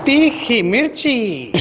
तीखी मिर्ची।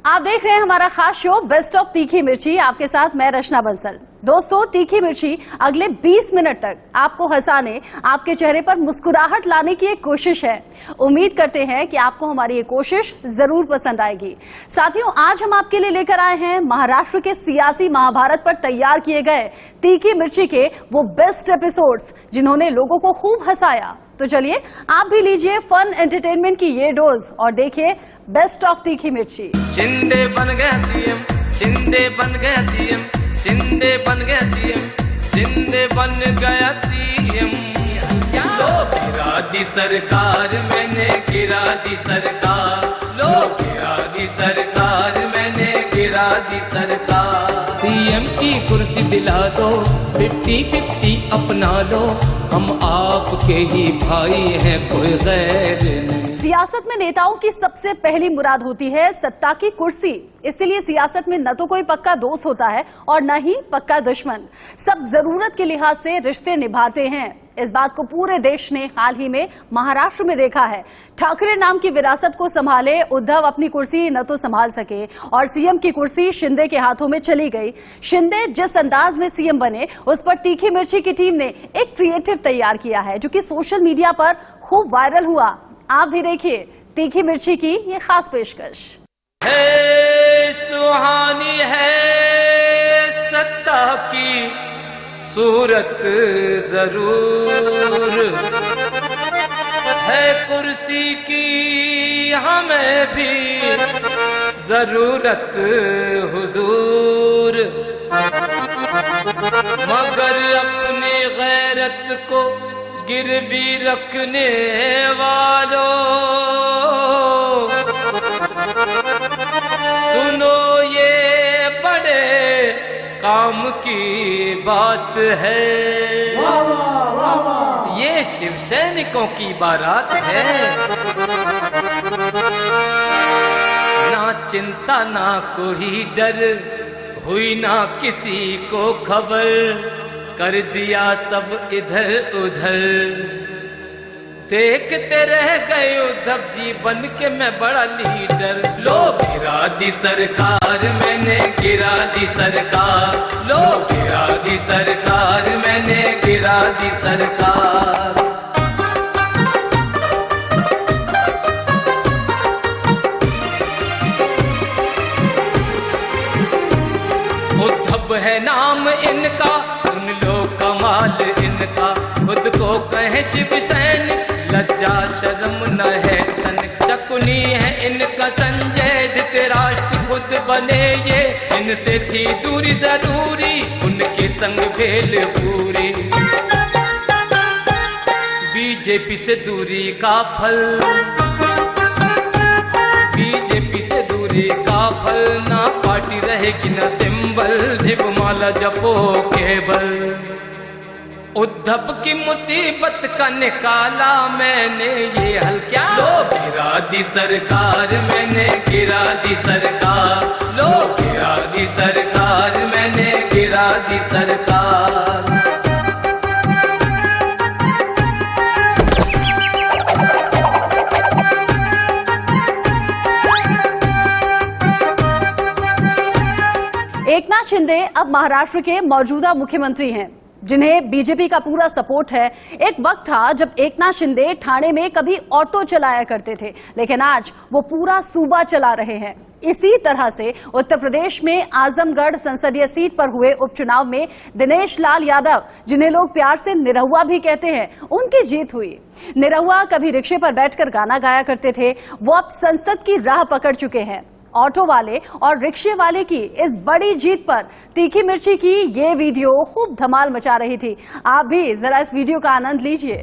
आप देख रहे हैं हमारा खास शो बेस्ट ऑफ तीखी मिर्ची, आपके साथ मैं रचना बंसल। दोस्तों, तीखी मिर्ची अगले 20 मिनट तक आपको हंसाने, आपके चेहरे पर मुस्कुराहट लाने की एक कोशिश है। उम्मीद करते हैं कि आपको हमारी ये कोशिश जरूर पसंद आएगी। साथियों, आज हम आपके लिए लेकर आए हैं महाराष्ट्र के सियासी महाभारत पर तैयार किए गए तीखी मिर्ची के वो बेस्ट एपिसोड्स जिन्होंने लोगों को खूब हंसाया। तो चलिए आप भी लीजिए फन एंटरटेनमेंट की ये डोज और देखिए बेस्ट ऑफ तीखी मिर्ची। शिंदे बन गया सीएम, शिंदे बन गया सीएम, शिंदे बन गया सीएम, शिंदे बन गया सीएम। लो गिरा दी सरकार, मैंने गिरा दी सरकार, लो गिरा दी सरकार, मैंने गिरा दी सरकार। सीएम की कुर्सी दिला दो, 50-50 अपना लो, हम आपके ही भाई हैं, कोई गैर नहीं। सियासत में नेताओं की सबसे पहली मुराद होती है सत्ता की कुर्सी। इसीलिए सियासत में न तो कोई पक्का दोस्त होता है और न ही पक्का दुश्मन। सब जरूरत के लिहाज से रिश्ते निभाते हैं। इस बात को पूरे देश ने हाल ही में महाराष्ट्र में देखा है। ठाकरे नाम की विरासत को संभाले उद्धव अपनी कुर्सी न तो संभाल सके और सीएम की कुर्सी शिंदे के हाथों में चली गई। शिंदे जिस अंदाज में सीएम बने, उस पर तीखी मिर्ची की टीम ने एक क्रिएटिव तैयार किया है जो कि सोशल मीडिया पर खूब वायरल हुआ। आप भी देखिए तीखी मिर्ची की ये खास पेशकश। है सुहानी है सत्ता की सूरत जरूर, है कुर्सी की हमें भी जरूरत हुजूर, मगर अपनी गैरत को गिरवी रखने वालों, सुनो ये बड़े काम की बात है। वाह वाह वाह वाह। ये शिव सैनिकों की बारात है। ना चिंता ना कोई डर, हुई ना किसी को खबर, कर दिया सब इधर उधर। देखते रह गए उद्धव जी बन के मैं बड़ा लीडर। लो गिरा दी सरकार, मैंने गिरा दी सरकार, लो गिरा दी सरकार, मैंने गिरा दी सरकार। उद्धव है नाम इनका, सुन लो कमाल इनका, खुद को कहे शिव सैनिक, लज्जा शर्म न है तनिक। शकुनी है इनका संजय, धृतराष्ट्र खुद बने ये, इनसे थी दूरी जरूरी, उनके संग भेल पूरी। बीजेपी से दूरी का फल, बीजेपी से दूरी का फल, ना पार्टी रहेगी ना सिंबल, जिब माला जपो केवल। उद्धव की मुसीबत का निकाला मैंने ये हल क्या। लो गिरा दी सरकार, मैंने गिरा दी सरकार, लो गिरा दी सरकार, मैंने गिरा दी सरकार। एकनाथ शिंदे अब महाराष्ट्र के मौजूदा मुख्यमंत्री हैं, जिन्हें बीजेपी का पूरा सपोर्ट है। एक वक्त था जब एकनाथ शिंदे ठाणे में कभी ऑटो चलाया करते थे, लेकिन आज वो पूरा सूबा चला रहे हैं। इसी तरह से उत्तर प्रदेश में आजमगढ़ संसदीय सीट पर हुए उपचुनाव में दिनेश लाल यादव, जिन्हें लोग प्यार से निरहुआ भी कहते हैं, उनकी जीत हुई। निरहुआ कभी रिक्शे पर बैठकर गाना गाया करते थे, वो अब संसद की राह पकड़ चुके हैं। ऑटो वाले और रिक्शे वाले की इस बड़ी जीत पर तीखी मिर्ची की ये वीडियो खूब धमाल मचा रही थी। आप भी जरा इस वीडियो का आनंद लीजिए।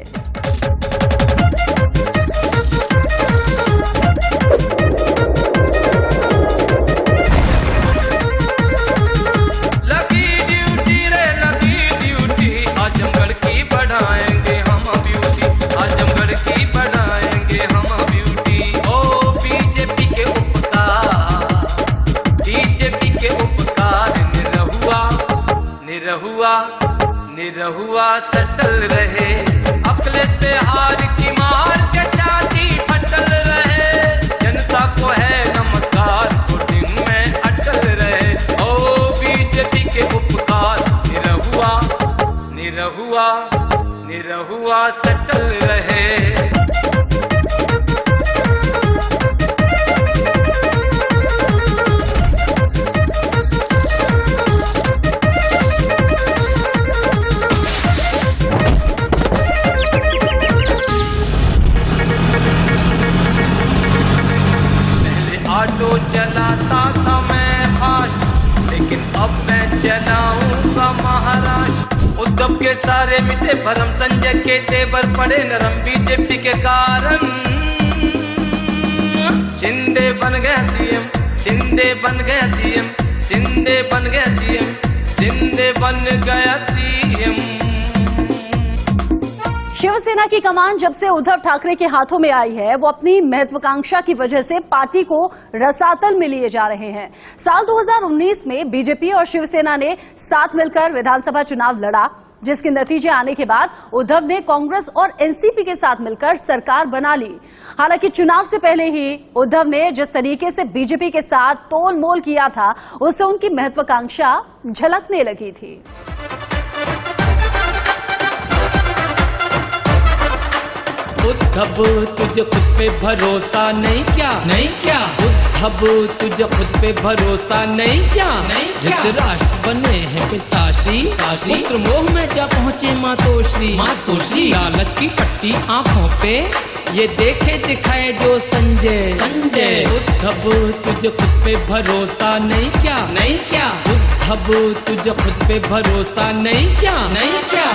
लगी ड्यूटी रे लगी ड्यूटी, आजमगढ़ की बढ़ाएंगे हम ब्यूटी, आजमगढ़ की बढ़ाएंगे हम ब्यूटी। ओ बीजेपी के निरहुआ निरहुआ सटल रहे, अखिलेश पे के सारे मिटे भरम, संजय के तेवर पड़े नरम बीजेपी के कारण। शिंदे बन गया सीएम, शिंदे बन गया सीएम, शिंदे बन गया सीएम, शिंदे बन गया सीएम। शिवसेना की कमान जब से उद्धव ठाकरे के हाथों में आई है, वो अपनी महत्वाकांक्षा की वजह से पार्टी को रसातल में लिए जा रहे हैं। साल 2019 में बीजेपी और शिवसेना ने साथ मिलकर विधानसभा चुनाव लड़ा, जिसके नतीजे आने के बाद उद्धव ने कांग्रेस और एनसीपी के साथ मिलकर सरकार बना ली। हालांकि चुनाव से पहले ही उद्धव ने जिस तरीके से बीजेपी के साथ तोल मोल किया था, उससे उनकी महत्वाकांक्षा झलकने लगी थी। उद्धव तुझे खुद पे भरोसा नहीं क्या, नहीं क्या? उद्धव तुझे खुद पे भरोसा नहीं क्या, नहीं क्या? धृतराष्ट्र बने हैं पिताश्री, पुत्र मोह में जा पहुँचे मातोश्री, मातोश्री लालच की पट्टी आँखों पे ये देखे दिखाए जो संजय, संजय। उद्धव तुझे खुद पे भरोसा नहीं क्या, नहीं क्या? उद्धव तुझे खुद पे भरोसा नहीं क्या, नहीं क्या?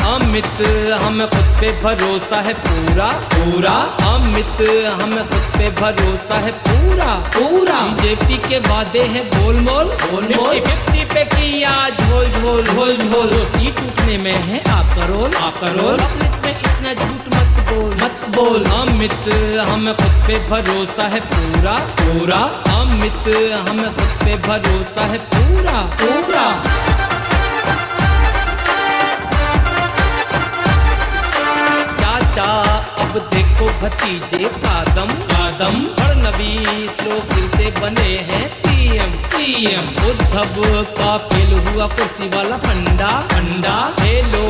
अमित हमें खुद पे भरोसा है पूरा, पूरा। अमित हमें खुद पे भरोसा है पूरा, पूरा। बीजेपी के वादे हैं गोल मोल, गोल मोल। 50 पे किया झोल झोल, झोल झोल। रोटी टूटने में है आपका रोल, आपका रोल। अमित में इतना झूठ मत बोल, मत बोल। अमित हमें खुद पे भरोसा है पूरा, पूरा। अमित हमें खुद पे भरोसा है पूरा, पूरा। अब देखो भतीजे कादम, कादम। फडणवीस लोग फिर से बने हैं सीएम, सीएम। उद्धव का फेल हुआ कुर्सी वाला फंडा, फंडा। खेलो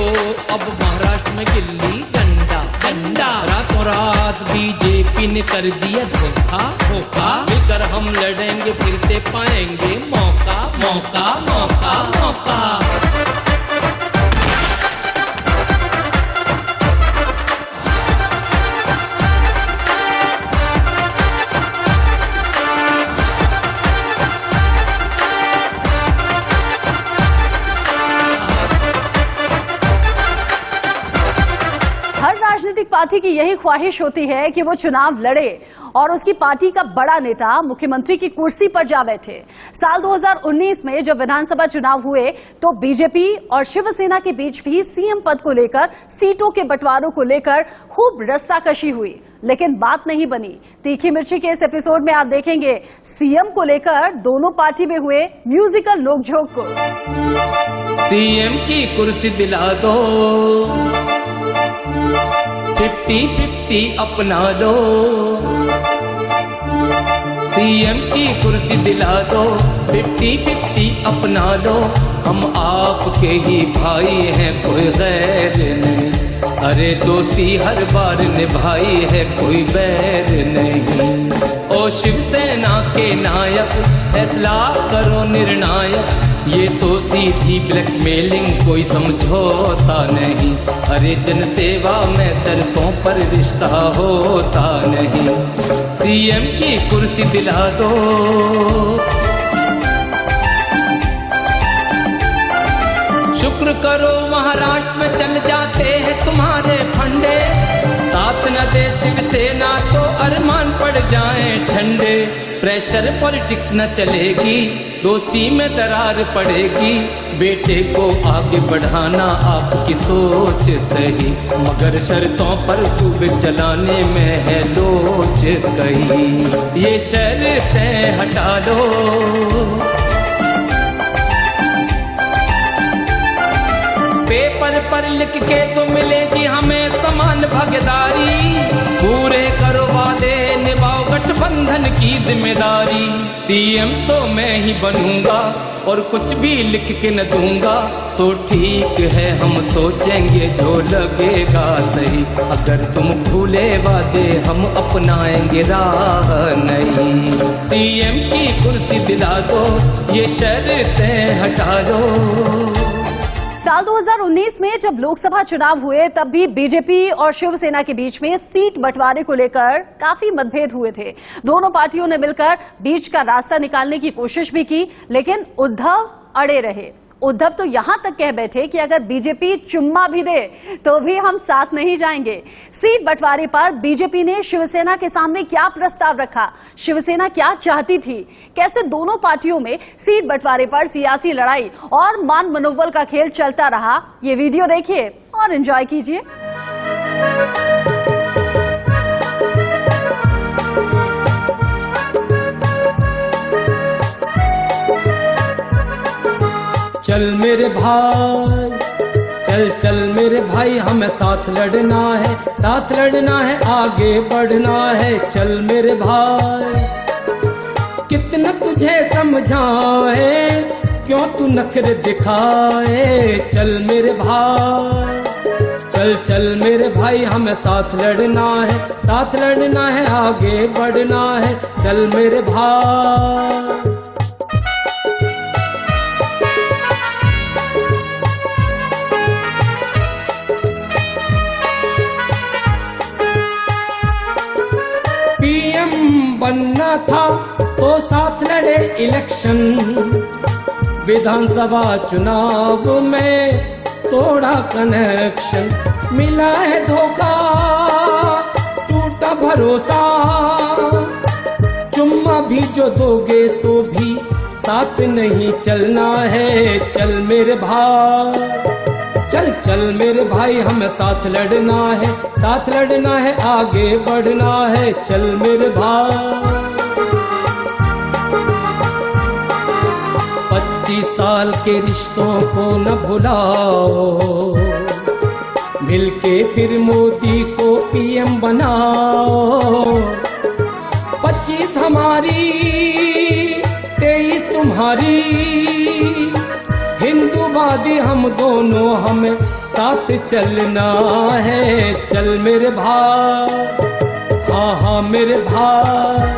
अब महाराष्ट्र में गिल्ली डंडा, डंडा। रातों रात बीजेपी ने कर दिया धोखा, धोखा। मिलकर हम लड़ेंगे फिर से पाएंगे मौका, मौका, मौका, मौका। राजनीतिक पार्टी की यही ख्वाहिश होती है कि वो चुनाव लड़े और उसकी पार्टी का बड़ा नेता मुख्यमंत्री की कुर्सी पर जा बैठे। साल 2019 में जब विधानसभा चुनाव हुए तो बीजेपी और शिवसेना के बीच भी सीएम पद को लेकर, सीटों के बंटवारों को लेकर खूब रस्साकशी हुई, लेकिन बात नहीं बनी। तीखी मिर्ची के इस एपिसोड में आप देखेंगे सीएम को लेकर दोनों पार्टी में हुए म्यूजिकल नोकझोंक को। सीएम की कुर्सी दिला दो, 50-50 अपना लो। सीएम की कुर्सी दिला दो, 50-50 अपना लो। हम आपके ही भाई हैं, कोई गैर नहीं। अरे दोस्ती हर बार निभाई है, कोई बैर नहीं। ओ शिवसेना के नायक फैसला करो निर्णायक। ये तो सीधी ब्लैकमेलिंग, कोई समझौता नहीं। अरे जनसेवा में शर्तों पर रिश्ता होता नहीं। सीएम की कुर्सी दिला दो। शुक्र करो महाराष्ट्र में चल जाते हैं तुम्हारे फंडे। साथ न दे शिवसेना तो अरमान पड़ जाए ठंडे। प्रेशर पॉलिटिक्स न चलेगी, दोस्ती में दरार पड़ेगी। बेटे को आगे बढ़ाना आपकी सोच सही, मगर शर्तों पर सूबे चलाने में है लोच कही। ये शर्तें हटा लो। पेपर पर लिख के तो मिलेगी हमें समान भागीदारी। पूरे करो वादे, निभाओ गठबंधन की जिम्मेदारी। सीएम तो मैं ही बनूंगा और कुछ भी लिख के न दूंगा तो ठीक है, हम सोचेंगे जो लगेगा सही। अगर तुम भूले वादे हम अपनाएंगे राह नहीं। सीएम की कुर्सी दिला दो, ये शर्तें हटा लो। साल साल 2019 में जब लोकसभा चुनाव हुए तब भी बीजेपी और शिवसेना के बीच में सीट बंटवारे को लेकर काफी मतभेद हुए थे। दोनों पार्टियों ने मिलकर बीच का रास्ता निकालने की कोशिश भी की, लेकिन उद्धव अड़े रहे। उद्धव तो यहां तक कह बैठे कि अगर बीजेपी चुम्मा भी दे तो भी हम साथ नहीं जाएंगे। सीट बंटवारे पर बीजेपी ने शिवसेना के सामने क्या प्रस्ताव रखा, शिवसेना क्या चाहती थी, कैसे दोनों पार्टियों में सीट बंटवारे पर सियासी लड़ाई और मान मनोबल का खेल चलता रहा, ये वीडियो देखिए और एंजॉय कीजिए। चल मेरे भाई, चल चल मेरे भाई, हमें साथ लड़ना है, साथ लड़ना है, आगे बढ़ना है। चल मेरे भाई, कितना तुझे समझाए, क्यों तू नखरे दिखाए। चल मेरे भाई, चल चल मेरे भाई, हमें साथ लड़ना है, साथ लड़ना है, आगे बढ़ना है। चल मेरे भाई। पीएम बनना था तो साथ लड़े इलेक्शन, विधानसभा चुनाव में तोड़ा कनेक्शन। मिला है धोखा, टूटा भरोसा, चुम्मा भी जो दोगे तो भी साथ नहीं चलना है। चल मेरे भाई, चल चल मेरे भाई, हमें साथ लड़ना है, साथ लड़ना है, आगे बढ़ना है। चल मेरे भाई। 25 साल के रिश्तों को न भुलाओ, मिलके फिर मोदी को पीएम बनाओ। 25 हमारी, 23 तुम्हारी, हिंदूवादी हम दोनों, हमें साथ चलना है। चल मेरे भाई, हाँ हाँ मेरे भाई,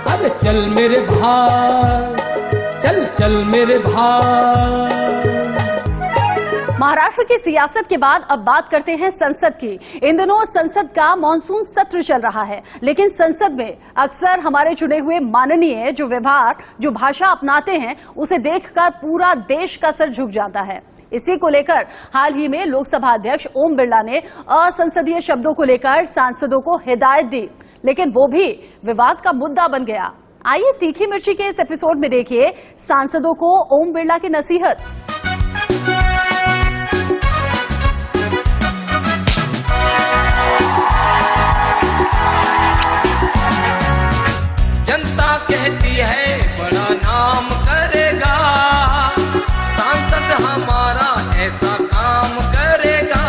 अरे चल मेरे भाई, चल चल मेरे भाई। महाराष्ट्र की सियासत के बाद अब बात करते हैं संसद की। इन दिनों संसद का मॉनसून सत्र चल रहा है, लेकिन संसद में अक्सर हमारे चुने हुए माननीय जो व्यवहार, जो भाषा अपनाते हैं, उसे देखकर पूरा देश का सर झुक जाता है। इसी को लेकर हाल ही में लोकसभा अध्यक्ष ओम बिरला ने असंसदीय शब्दों को लेकर सांसदों को हिदायत दी, लेकिन वो भी विवाद का मुद्दा बन गया। आइए तीखी मिर्ची के इस एपिसोड में देखिए सांसदों को ओम बिरला की नसीहत। कहती है बड़ा नाम करेगा, सांसद हमारा ऐसा काम करेगा,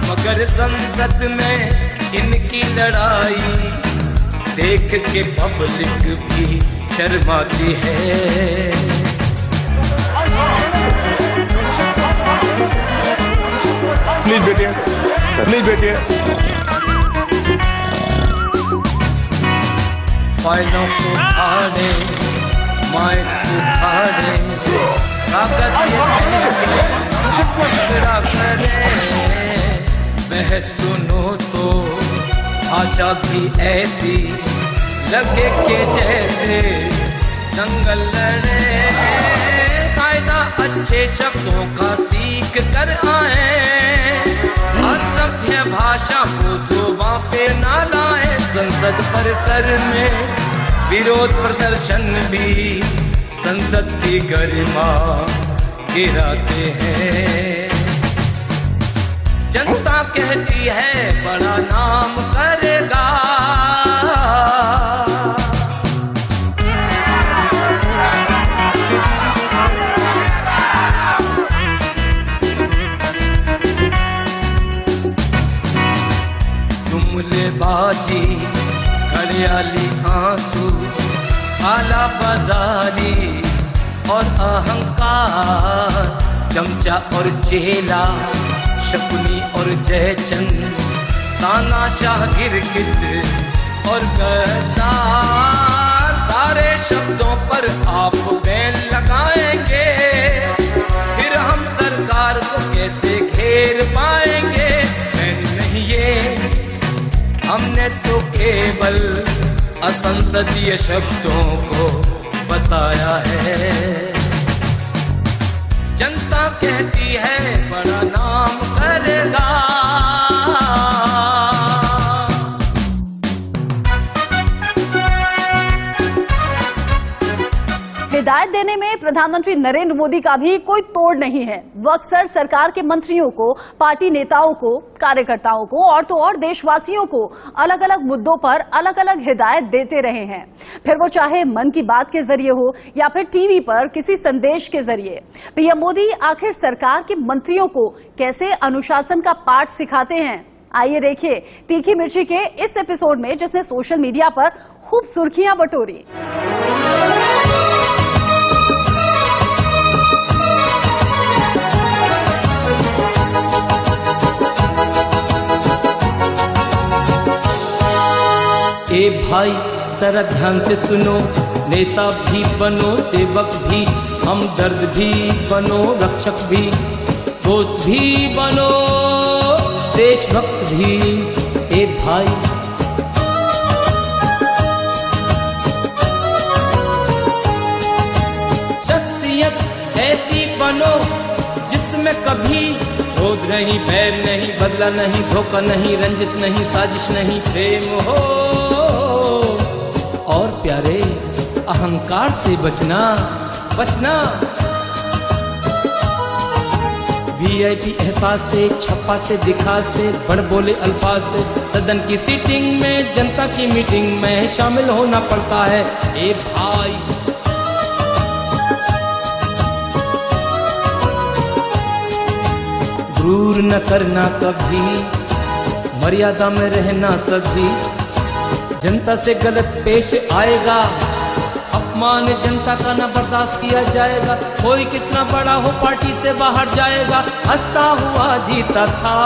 मगर संसद में इनकी लड़ाई देख के पब्लिक भी शर्माती है। प्लीज बैठिए, प्लीज बैठिए। फाइलों को उठाने, माइक उठाने, कागज करे, बहस सुनो तो भाषा भी ऐसी लगे के जैसे दंगल लड़े। कायदा अच्छे शब्दों का सीख कर आए, असभ्य भाषा को जुबां पे ना लाए। संसद परिसर में विरोध प्रदर्शन भी संसद की गरिमा गिराते हैं। जनता कहती है बड़ा नाम करेगा, जुमलेबाजी, हरियाली, आंसू, आला बाजारी और अहंकार, चमचा और चेला, शकुनी और जयचंद, तानाशाह, गिरगिट और गद्दार, सारे शब्दों पर आप बैन लगाएंगे, फिर हम सरकार को कैसे घेर पाएंगे? नहीं ये हमने तो केवल असंसदीय शब्दों को बताया है। जनता कहती है बड़ा नाम करेगा। हिदायत देने में प्रधानमंत्री नरेंद्र मोदी का भी कोई तोड़ नहीं है। वो अक्सर सरकार के मंत्रियों को, पार्टी नेताओं को, कार्यकर्ताओं को और तो और देशवासियों को अलग अलग मुद्दों पर अलग अलग हिदायत देते रहे हैं, फिर वो चाहे मन की बात के जरिए हो या फिर टीवी पर किसी संदेश के जरिए। पीएम मोदी आखिर सरकार के मंत्रियों को कैसे अनुशासन का पाठ सिखाते हैं? आइए देखिए तीखी मिर्ची के इस एपिसोड में, जिसने सोशल मीडिया पर खूब सुर्खियां बटोरी। ए भाई जरा ध्यान से सुनो, नेता भी बनो, सेवक भी, हमदर्द भी बनो, रक्षक भी, दोस्त भी बनो, देशभक्त भी। ए भाई शख्सियत ऐसी बनो जिसमें कभी क्रोध नहीं, बैर नहीं, बदला नहीं, धोखा नहीं, रंजिश नहीं, साजिश नहीं, प्रेम हो। और प्यारे अहंकार से बचना बचना। वीआईपी एहसास से, छप्पा से, दिखा से, बड़ बोले अल्फाज से, सदन की सीटिंग में, जनता की मीटिंग में शामिल होना पड़ता है। ए भाई गुरूर न करना कभी, मर्यादा में रहना सभी। जनता से गलत पेश आएगा, अपमान जनता का न बर्दाश्त किया जाएगा। कोई कितना बड़ा हो पार्टी से बाहर जाएगा, हंसता हुआ जीता था,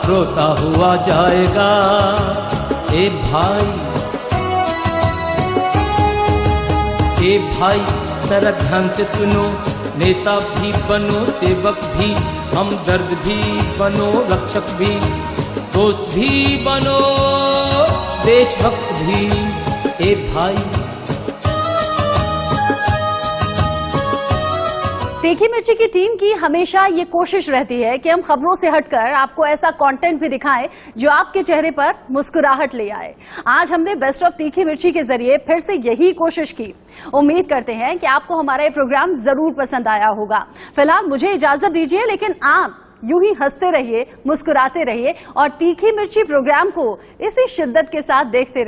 रोता हुआ जाएगा। ए भाई जरा ध्यान से सुनो, नेता भी बनो, सेवक भी, हमदर्द भी बनो, रक्षक भी, दोस्त भी बनो, देशभक्त भी। ए भाई तीखी मिर्ची की टीम की हमेशा ये कोशिश रहती है कि हम खबरों से हटकर आपको ऐसा कंटेंट भी दिखाएं जो आपके चेहरे पर मुस्कुराहट ले आए। आज हमने बेस्ट ऑफ तीखी मिर्ची के जरिए फिर से यही कोशिश की। उम्मीद करते हैं कि आपको हमारा ये प्रोग्राम जरूर पसंद आया होगा। फिलहाल मुझे इजाजत दीजिए, लेकिन आप यूं ही हंसते रहिए, मुस्कुराते रहिए और तीखी मिर्ची प्रोग्राम को इसी शिद्दत के साथ देखते रहिए।